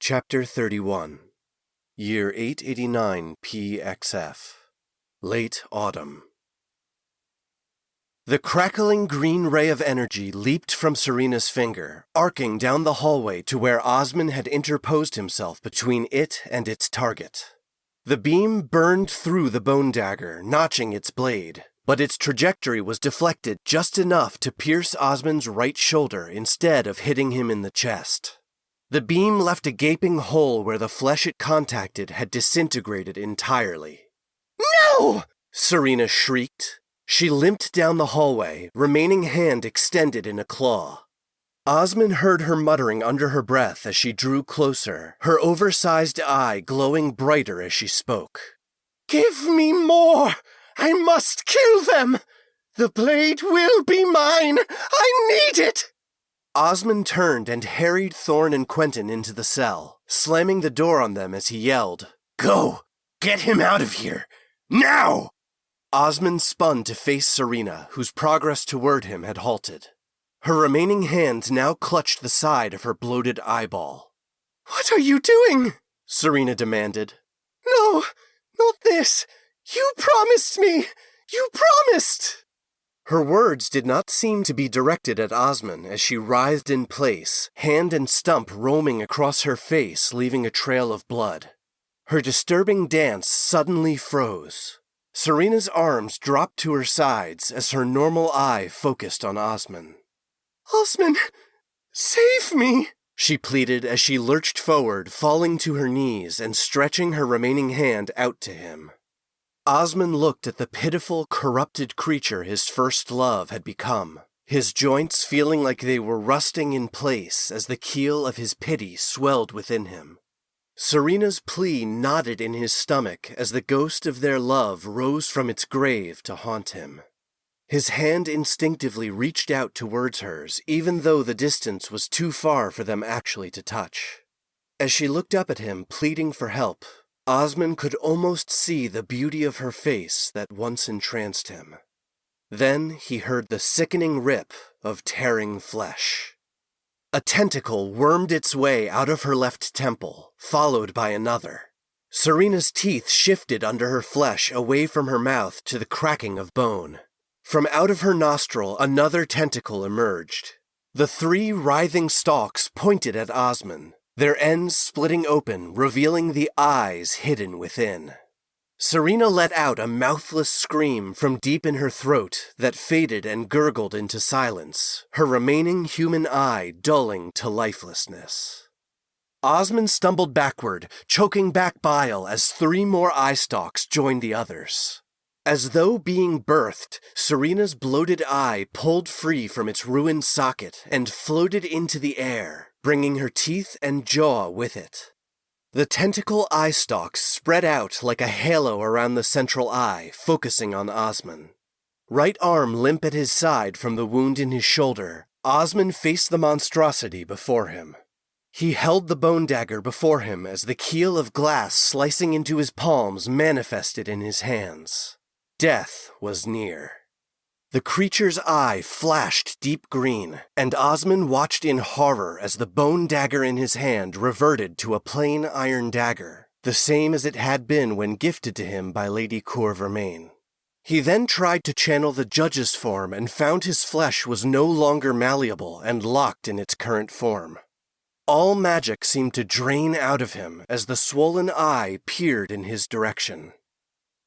Chapter 31 Year 889 PXF Late Autumn. The crackling green ray of energy leaped from Serena's finger, arcing down the hallway to where Osmond had interposed himself between it and its target. The beam burned through the bone dagger, notching its blade, but its trajectory was deflected just enough to pierce Osmond's right shoulder instead of hitting him in the chest. The beam left a gaping hole where the flesh it contacted had disintegrated entirely. "No!" Serena shrieked. She limped down the hallway, remaining hand extended in a claw. Osmond heard her muttering under her breath as she drew closer, her oversized eye glowing brighter as she spoke. "Give me more! I must kill them! The blade will be mine! I need it!" Osmond turned and harried Thorn and Quentin into the cell, slamming the door on them as he yelled, "Go! Get him out of here! Now!" Osmond spun to face Serena, whose progress toward him had halted. Her remaining hand now clutched the side of her bloated eyeball. "What are you doing?" Serena demanded. "No, not this! You promised me! You promised!" Her words did not seem to be directed at Osmond as she writhed in place, hand and stump roaming across her face, leaving a trail of blood. Her disturbing dance suddenly froze. Serena's arms dropped to her sides as her normal eye focused on Osmond. "Osmond, save me!" she pleaded as she lurched forward, falling to her knees and stretching her remaining hand out to him. Osmond looked at the pitiful, corrupted creature his first love had become, his joints feeling like they were rusting in place as the keel of his pity swelled within him. Serena's plea knotted in his stomach as the ghost of their love rose from its grave to haunt him. His hand instinctively reached out towards hers, even though the distance was too far for them actually to touch. As she looked up at him, pleading for help, Osmond could almost see the beauty of her face that once entranced him. Then he heard the sickening rip of tearing flesh. A tentacle wormed its way out of her left temple, followed by another. Serena's teeth shifted under her flesh away from her mouth to the cracking of bone. From out of her nostril, another tentacle emerged. The three writhing stalks pointed at Osmond, their ends splitting open, revealing the eyes hidden within. Serena let out a mouthless scream from deep in her throat that faded and gurgled into silence, her remaining human eye dulling to lifelessness. Osmond stumbled backward, choking back bile as three more eye stalks joined the others. As though being birthed, Serena's bloated eye pulled free from its ruined socket and floated into the air, bringing her teeth and jaw with it. The tentacle eye stalks spread out like a halo around the central eye, focusing on Osmond. Right arm limp at his side from the wound in his shoulder, Osmond faced the monstrosity before him. He held the bone dagger before him as the keel of glass slicing into his palms manifested in his hands. Death was near. The creature's eye flashed deep green, and Osmond watched in horror as the bone dagger in his hand reverted to a plain iron dagger, the same as it had been when gifted to him by Lady Courvermain. He then tried to channel the judge's form and found his flesh was no longer malleable and locked in its current form. All magic seemed to drain out of him as the swollen eye peered in his direction.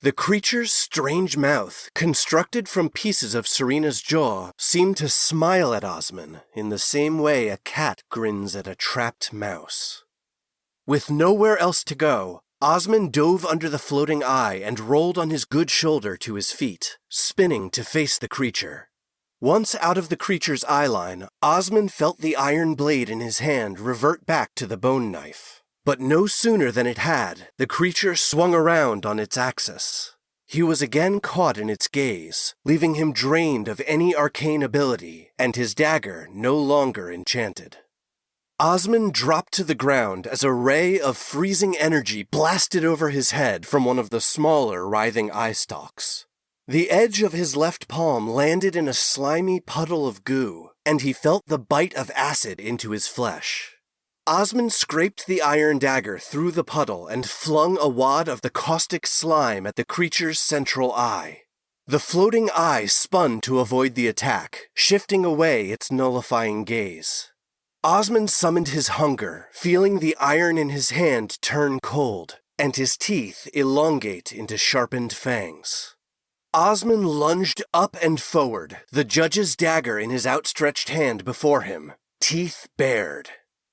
The creature's strange mouth, constructed from pieces of Serena's jaw, seemed to smile at Osmond in the same way a cat grins at a trapped mouse. With nowhere else to go, Osmond dove under the floating eye and rolled on his good shoulder to his feet, spinning to face the creature. Once out of the creature's eyeline, Osmond felt the iron blade in his hand revert back to the bone knife. But no sooner than it had, the creature swung around on its axis. He was again caught in its gaze, leaving him drained of any arcane ability, and his dagger no longer enchanted. Osmond dropped to the ground as a ray of freezing energy blasted over his head from one of the smaller writhing eye stalks. The edge of his left palm landed in a slimy puddle of goo, and he felt the bite of acid into his flesh. Osmond scraped the iron dagger through the puddle and flung a wad of the caustic slime at the creature's central eye. The floating eye spun to avoid the attack, shifting away its nullifying gaze. Osmond summoned his hunger, feeling the iron in his hand turn cold, and his teeth elongate into sharpened fangs. Osmond lunged up and forward, the judge's dagger in his outstretched hand before him, teeth bared.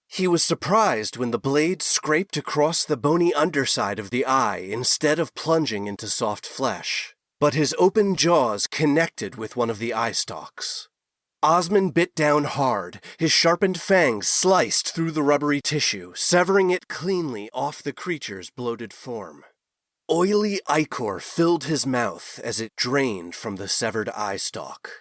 He was surprised when the blade scraped across the bony underside of the eye instead of plunging into soft flesh, but his open jaws connected with one of the eye stalks. Osmond bit down hard, his sharpened fangs sliced through the rubbery tissue, severing it cleanly off the creature's bloated form. Oily ichor filled his mouth as it drained from the severed eye stalk.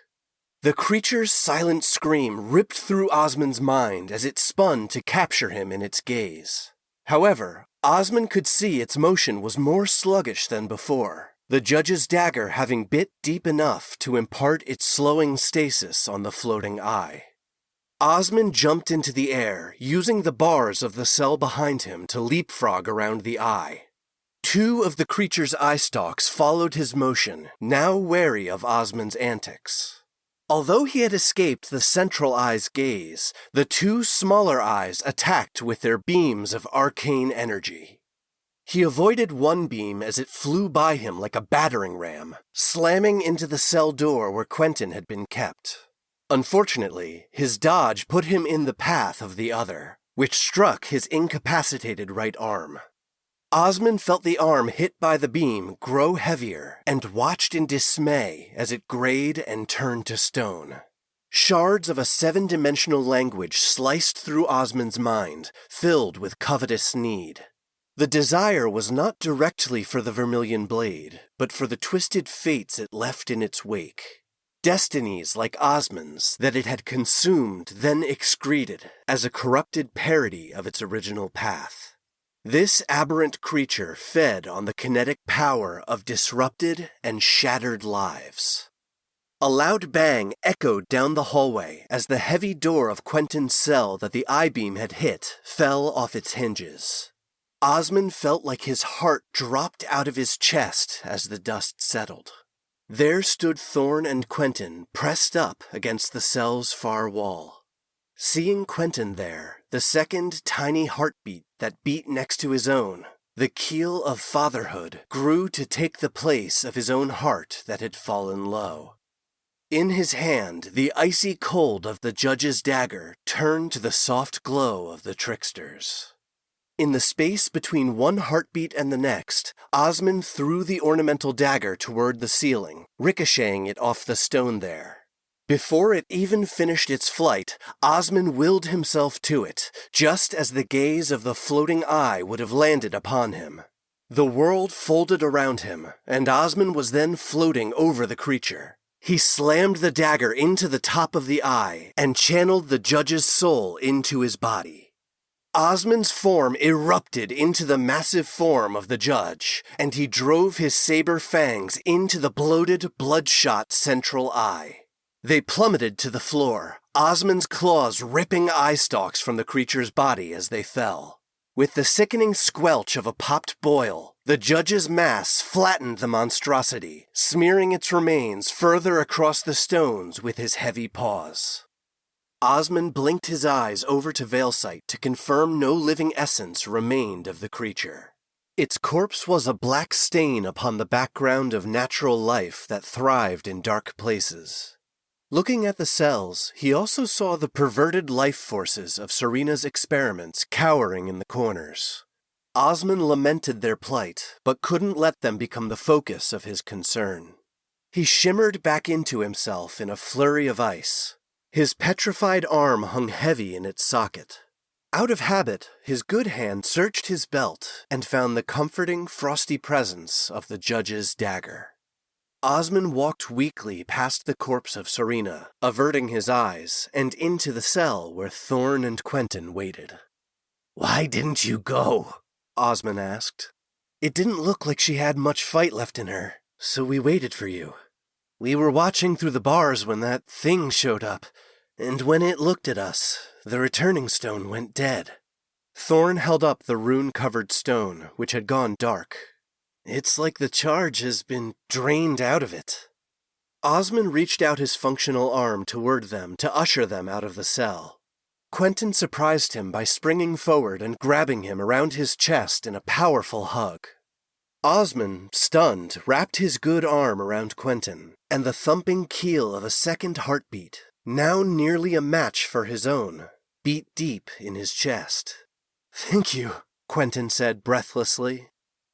The creature's silent scream ripped through Osmond's mind as it spun to capture him in its gaze. However, Osmond could see its motion was more sluggish than before, the judge's dagger having bit deep enough to impart its slowing stasis on the floating eye. Osmond jumped into the air, using the bars of the cell behind him to leapfrog around the eye. Two of the creature's eye stalks followed his motion, now wary of Osmond's antics. Although he had escaped the central eye's gaze, the two smaller eyes attacked with their beams of arcane energy. He avoided one beam as it flew by him like a battering ram, slamming into the cell door where Quentin had been kept. Unfortunately, his dodge put him in the path of the other, which struck his incapacitated right arm. Osmond felt the arm hit by the beam grow heavier and watched in dismay as it grayed and turned to stone. Shards of a 7-dimensional language sliced through Osmond's mind, filled with covetous need. The desire was not directly for the vermilion blade, but for the twisted fates it left in its wake. Destinies like Osmond's that it had consumed, then excreted, as a corrupted parody of its original path. This aberrant creature fed on the kinetic power of disrupted and shattered lives. A loud bang echoed down the hallway as the heavy door of Quentin's cell that the I-beam had hit fell off its hinges. Osmond felt like his heart dropped out of his chest as the dust settled. There stood Thorn and Quentin pressed up against the cell's far wall. Seeing Quentin there, the second tiny heartbeat that beat next to his own, the keel of fatherhood grew to take the place of his own heart that had fallen low. In his hand, the icy cold of the judge's dagger turned to the soft glow of the trickster's. In the space between one heartbeat and the next, Osmond threw the ornamental dagger toward the ceiling, ricocheting it off the stone there. Before it even finished its flight, Osmond willed himself to it, just as the gaze of the floating eye would have landed upon him. The world folded around him, and Osmond was then floating over the creature. He slammed the dagger into the top of the eye and channeled the judge's soul into his body. Osmond's form erupted into the massive form of the judge, and he drove his saber fangs into the bloated, bloodshot central eye. They plummeted to the floor, Osmond's claws ripping eye stalks from the creature's body as they fell. With the sickening squelch of a popped boil, the judge's mass flattened the monstrosity, smearing its remains further across the stones with his heavy paws. Osmond blinked his eyes over to Veilsight to confirm no living essence remained of the creature. Its corpse was a black stain upon the background of natural life that thrived in dark places. Looking at the cells, he also saw the perverted life forces of Serena's experiments cowering in the corners. Osmond lamented their plight, but couldn't let them become the focus of his concern. He shimmered back into himself in a flurry of ice. His petrified arm hung heavy in its socket. Out of habit, his good hand searched his belt and found the comforting, frosty presence of the judge's dagger. Osmond walked weakly past the corpse of Serena, averting his eyes, and into the cell where Thorn and Quentin waited. "Why didn't you go?" Osmond asked. "It didn't look like she had much fight left in her, so we waited for you. We were watching through the bars when that thing showed up, and when it looked at us, the returning stone went dead." Thorn held up the rune-covered stone, which had gone dark. It's like the charge has been drained out of it. Osmond reached out his functional arm toward them to usher them out of the cell. Quentin surprised him by springing forward and grabbing him around his chest in a powerful hug. Osmond, stunned, wrapped his good arm around Quentin, and the thumping keel of a second heartbeat, now nearly a match for his own, beat deep in his chest. "Thank you," Quentin said breathlessly.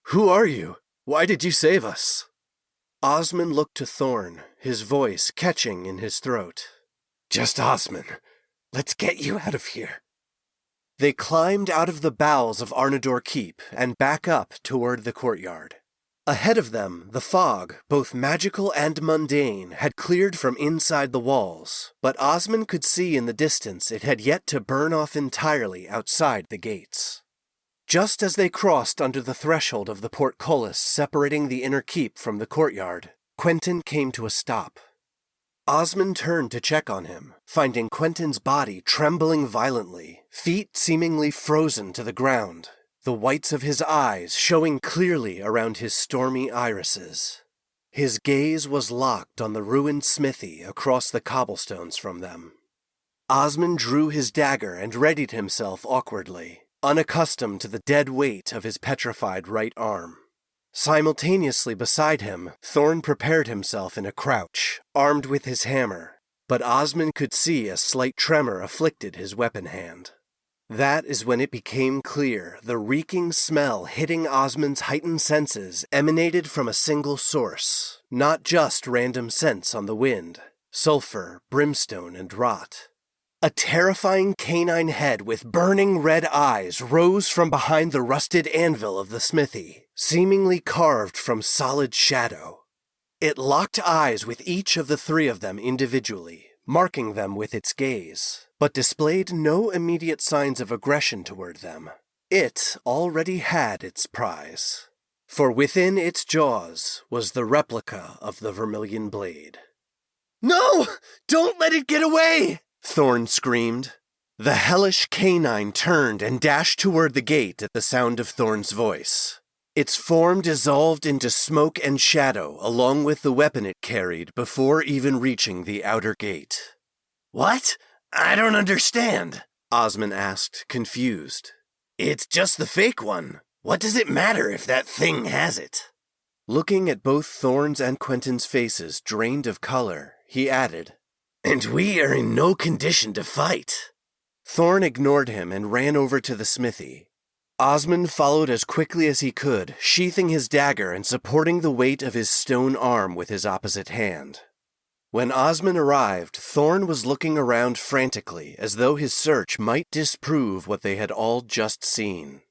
"Who are you? Why did you save us?" Osmond looked to Thorn, his voice catching in his throat. "Just Osmond. Let's get you out of here." They climbed out of the bowels of Arnador Keep and back up toward the courtyard. Ahead of them, the fog, both magical and mundane, had cleared from inside the walls, but Osmond could see in the distance it had yet to burn off entirely outside the gates. Just as they crossed under the threshold of the portcullis separating the inner keep from the courtyard, Quentin came to a stop. Osmond turned to check on him, finding Quentin's body trembling violently, feet seemingly frozen to the ground, the whites of his eyes showing clearly around his stormy irises. His gaze was locked on the ruined smithy across the cobblestones from them. Osmond drew his dagger and readied himself awkwardly, unaccustomed to the dead weight of his petrified right arm. Simultaneously beside him, Thorn prepared himself in a crouch, armed with his hammer, but Osmond could see a slight tremor afflicted his weapon hand. That is when it became clear the reeking smell hitting Osmond's heightened senses emanated from a single source, not just random scents on the wind, sulfur, brimstone, and rot. A terrifying canine head with burning red eyes rose from behind the rusted anvil of the smithy, seemingly carved from solid shadow. It locked eyes with each of the three of them individually, marking them with its gaze, but displayed no immediate signs of aggression toward them. It already had its prize, for within its jaws was the replica of the vermilion blade. "No! Don't let it get away!" Thorn screamed. The hellish canine turned and dashed toward the gate at the sound of Thorn's voice. Its form dissolved into smoke and shadow along with the weapon it carried before even reaching the outer gate. "What? I don't understand," Osmond asked, confused. "It's just the fake one. What does it matter if that thing has it?" Looking at both Thorn's and Quentin's faces drained of color, he added, "And we are in no condition to fight." Thorn ignored him and ran over to the smithy. Osmond followed as quickly as he could, sheathing his dagger and supporting the weight of his stone arm with his opposite hand. When Osmond arrived, Thorn was looking around frantically as though his search might disprove what they had all just seen.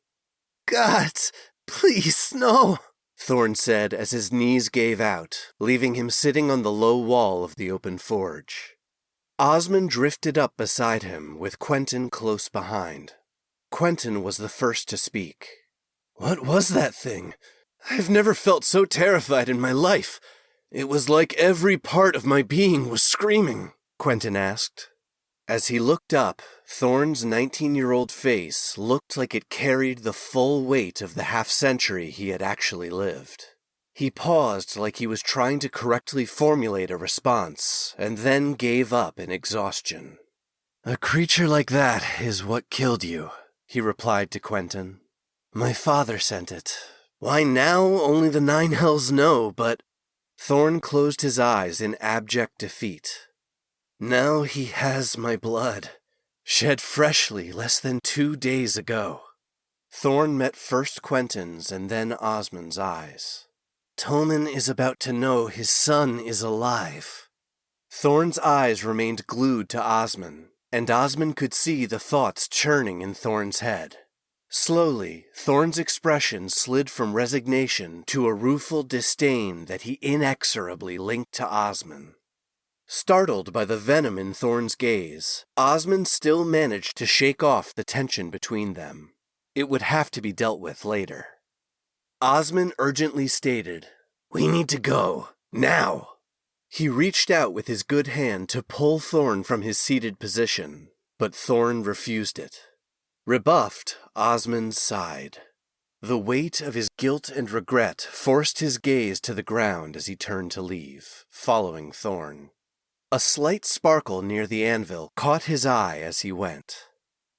"God, please, no," Thorn said as his knees gave out, leaving him sitting on the low wall of the open forge. Osmond drifted up beside him, with Quentin close behind. Quentin was the first to speak. "What was that thing? I've never felt so terrified in my life. It was like every part of my being was screaming," Quentin asked. As he looked up, Thorn's 19-year-old face looked like it carried the full weight of the half-century he had actually lived. He paused like he was trying to correctly formulate a response, and then gave up in exhaustion. "A creature like that is what killed you," he replied to Quentin. "My father sent it. Why now, only the nine hells know, but—" Thorn closed his eyes in abject defeat. "Now he has my blood, shed freshly less than 2 days ago." Thorn met first Quentin's and then Osmond's eyes. "Tolman is about to know his son is alive." Thorn's eyes remained glued to Osmond, and Osmond could see the thoughts churning in Thorn's head. Slowly, Thorn's expression slid from resignation to a rueful disdain that he inexorably linked to Osmond. Startled by the venom in Thorn's gaze, Osmond still managed to shake off the tension between them. It would have to be dealt with later. Osmond urgently stated, "We need to go, now." He reached out with his good hand to pull Thorn from his seated position, but Thorn refused it. Rebuffed, Osmond sighed. The weight of his guilt and regret forced his gaze to the ground as he turned to leave, following Thorn. A slight sparkle near the anvil caught his eye as he went.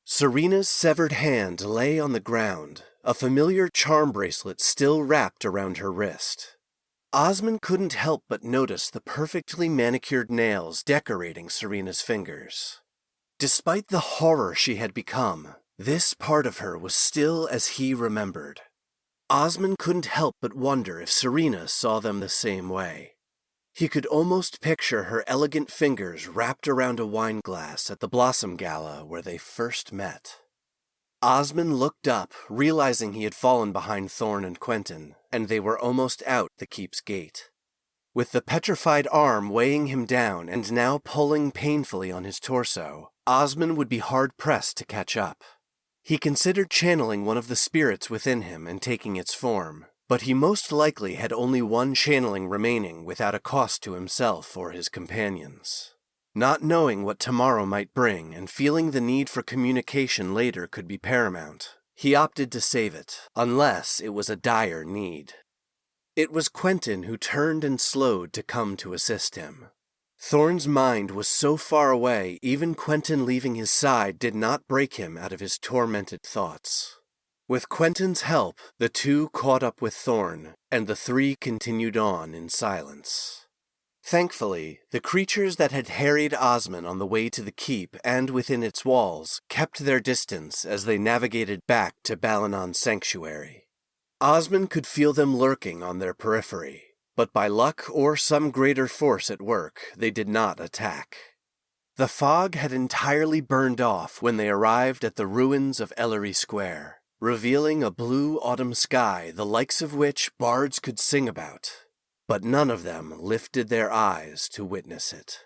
Serena's severed hand lay on the ground, a familiar charm bracelet still wrapped around her wrist. Osmond couldn't help but notice the perfectly manicured nails decorating Serena's fingers. Despite the horror she had become, this part of her was still as he remembered. Osmond couldn't help but wonder if Serena saw them the same way. He could almost picture her elegant fingers wrapped around a wine glass at the Blossom Gala where they first met. Osmond looked up, realizing he had fallen behind Thorn and Quentin, and they were almost out the keep's gate. With the petrified arm weighing him down and now pulling painfully on his torso, Osmond would be hard-pressed to catch up. He considered channeling one of the spirits within him and taking its form, but he most likely had only one channeling remaining without a cost to himself or his companions. Not knowing what tomorrow might bring and feeling the need for communication later could be paramount, he opted to save it, unless it was a dire need. It was Quentin who turned and slowed to come to assist him. Thorn's mind was so far away, even Quentin leaving his side did not break him out of his tormented thoughts. With Quentin's help, the two caught up with Thorn, and the three continued on in silence. Thankfully, the creatures that had harried Osmond on the way to the keep and within its walls kept their distance as they navigated back to Balinon's sanctuary. Osmond could feel them lurking on their periphery, but by luck or some greater force at work, they did not attack. The fog had entirely burned off when they arrived at the ruins of Ellery Square, revealing a blue autumn sky the likes of which bards could sing about, but none of them lifted their eyes to witness it.